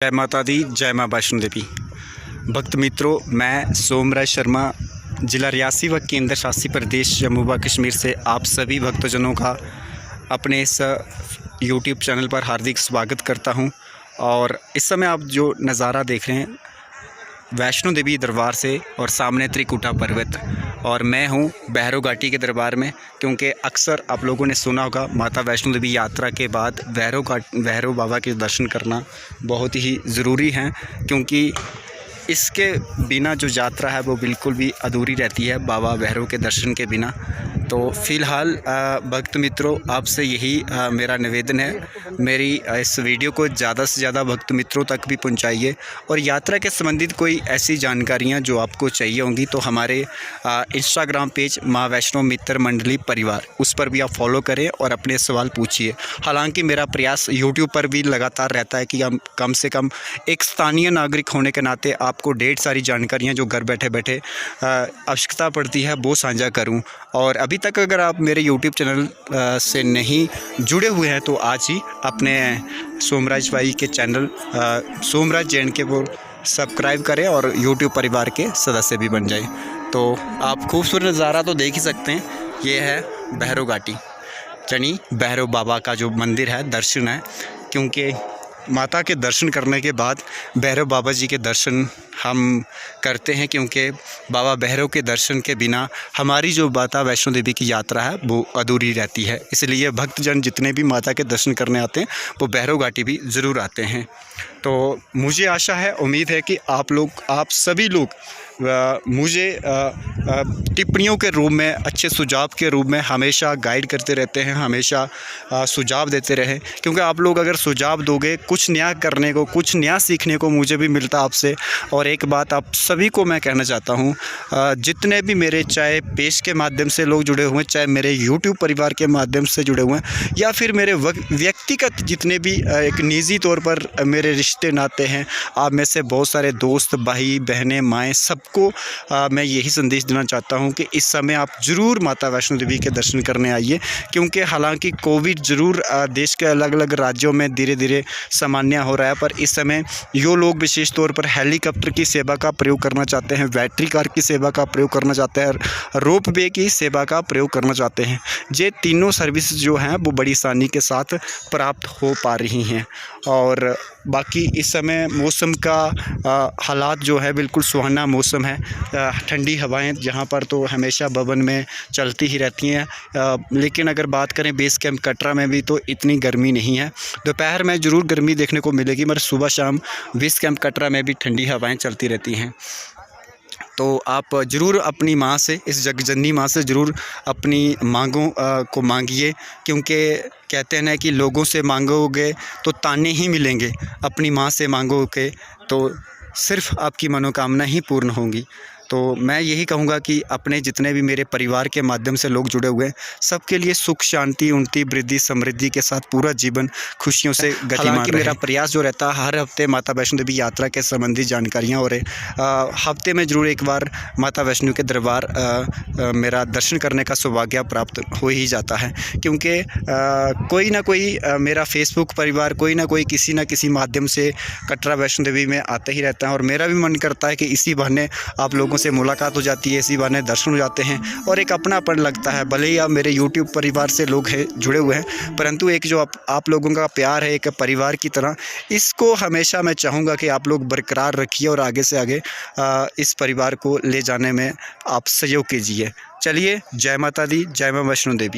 जय माता दी, जय माँ वैष्णो देवी। भक्त मित्रों, मैं सोमराज शर्मा, ज़िला रियासी व केंद्र शासित प्रदेश जम्मू व कश्मीर से आप सभी भक्तजनों का अपने इस यूट्यूब चैनल पर हार्दिक स्वागत करता हूं। और इस समय आप जो नज़ारा देख रहे हैं वैष्णो देवी दरबार से, और सामने त्रिकुटा पर्वत, और मैं हूं भैरव घाटी के दरबार में। क्योंकि अक्सर आप लोगों ने सुना होगा, माता वैष्णो देवी यात्रा के बाद भैरव बाबा के दर्शन करना बहुत ही ज़रूरी है, क्योंकि इसके बिना जो यात्रा है वो बिल्कुल भी अधूरी रहती है, बाबा भैरव के दर्शन के बिना। तो फ़िलहाल भक्त मित्रों, आपसे यही मेरा निवेदन है, मेरी इस वीडियो को ज़्यादा से ज़्यादा भक्त मित्रों तक भी पहुंचाइए। और यात्रा के संबंधित कोई ऐसी जानकारियां जो आपको चाहिए होंगी तो हमारे इंस्टाग्राम पेज माँ वैष्णो मित्र मंडली परिवार, उस पर भी आप फॉलो करें और अपने सवाल पूछिए। हालांकि मेरा प्रयास यूट्यूब पर भी लगातार रहता है कि हम कम से कम एक स्थानीय नागरिक होने के नाते आपको ढेर सारी जानकारियाँ जो घर बैठे बैठे आवश्यकता पड़ती है वो साझा करूं। और अभी तक अगर आप मेरे यूट्यूब चैनल से नहीं जुड़े हुए हैं तो आज ही अपने सोमराज भाई के चैनल सोमराज जैन के वो सब्सक्राइब करें और यूट्यूब परिवार के सदस्य भी बन जाएं। तो आप खूबसूरत नज़ारा तो देख ही सकते हैं, ये है भैरव घाटी, यानी भैरव बाबा का जो मंदिर है, दर्शन है। क्योंकि माता के दर्शन करने के बाद भैरव बाबा जी के दर्शन हम करते हैं, क्योंकि बाबा भैरव के दर्शन के बिना हमारी जो माता वैष्णो देवी की यात्रा है वो अधूरी रहती है। इसलिए भक्तजन जितने भी माता के दर्शन करने आते हैं वो भैरव घाटी भी ज़रूर आते हैं। तो मुझे आशा है, उम्मीद है कि आप सभी लोग मुझे टिप्पणियों के रूप में, अच्छे सुझाव के रूप में हमेशा गाइड करते रहते हैं, हमेशा सुझाव देते रहें। क्योंकि आप लोग अगर सुझाव दोगे, कुछ नया करने को, कुछ नया सीखने को मुझे भी मिलता आपसे। और एक बात आप सभी को मैं कहना चाहता हूँ, जितने भी मेरे चाहे पेज के माध्यम से लोग जुड़े हुए हैं, चाहे मेरे यूट्यूब परिवार के माध्यम से जुड़े हुए हैं, या फिर मेरे व्यक्तिगत जितने भी एक निजी तौर पर मेरे रिश्ते नाते हैं, आप में से बहुत सारे दोस्त, भाई बहनें, माएँ, सबको मैं यही संदेश देना चाहता हूं कि इस समय आप ज़रूर माता वैष्णो देवी के दर्शन करने आइए। क्योंकि हालांकि कोविड ज़रूर देश के अलग अलग राज्यों में धीरे धीरे सामान्य हो रहा है, पर इस समय यो लोग विशेष तौर पर हेलीकॉप्टर की सेवा का प्रयोग करना चाहते हैं, बैटरी कार की सेवा का प्रयोग करना चाहते हैं, रोप वे की सेवा का प्रयोग करना चाहते हैं। ये तीनों सर्विस जो हैं वो बड़ी आसानी के साथ प्राप्त हो पा रही हैं। और बाकी इस समय मौसम का हालात जो है बिल्कुल सुहाना मौसम है, ठंडी हवाएं जहां पर तो हमेशा भवन में चलती ही रहती हैं। लेकिन अगर बात करें बेस कैंप कटरा में भी तो इतनी गर्मी नहीं है। दोपहर में ज़रूर गर्मी देखने को मिलेगी, मगर सुबह शाम बेस कैंप कटरा में भी ठंडी हवाएं चलती रहती हैं। तो आप ज़रूर अपनी माँ से, इस जगजननी माँ से ज़रूर अपनी मांगों को मांगिए। क्योंकि कहते हैं ना कि लोगों से मांगोगे तो ताने ही मिलेंगे, अपनी माँ से मांगोगे तो सिर्फ़ आपकी मनोकामना ही पूर्ण होंगी। तो मैं यही कहूँगा कि अपने जितने भी मेरे परिवार के माध्यम से लोग जुड़े हुए हैं, सबके लिए सुख शांति, उन्नति, वृद्धि, समृद्धि के साथ पूरा जीवन खुशियों से गतिमान रहे। मेरा प्रयास जो रहता है, हर हफ्ते माता वैष्णो देवी यात्रा के संबंधी जानकारियाँ, और हफ्ते में ज़रूर एक बार माता वैष्णो के दरबार मेरा दर्शन करने का सौभाग्य प्राप्त हो ही जाता है। क्योंकि कोई ना कोई मेरा फेसबुक परिवार कोई ना कोई किसी न किसी माध्यम से कटरा वैष्णो देवी में आते ही रहता है। और मेरा भी मन करता है कि इसी बहाने आप लोगों से मुलाकात हो जाती है, इसी बहाने दर्शन हो जाते हैं और एक अपनापन लगता है। भले ही आप मेरे यूट्यूब परिवार से लोग हैं जुड़े हुए हैं, परंतु एक जो आप लोगों का प्यार है एक परिवार की तरह, इसको हमेशा मैं चाहूँगा कि आप लोग बरकरार रखिए और आगे से आगे इस परिवार को ले जाने में आप सहयोग कीजिए। चलिए, जय माता दी, जय माँ वैष्णो देवी।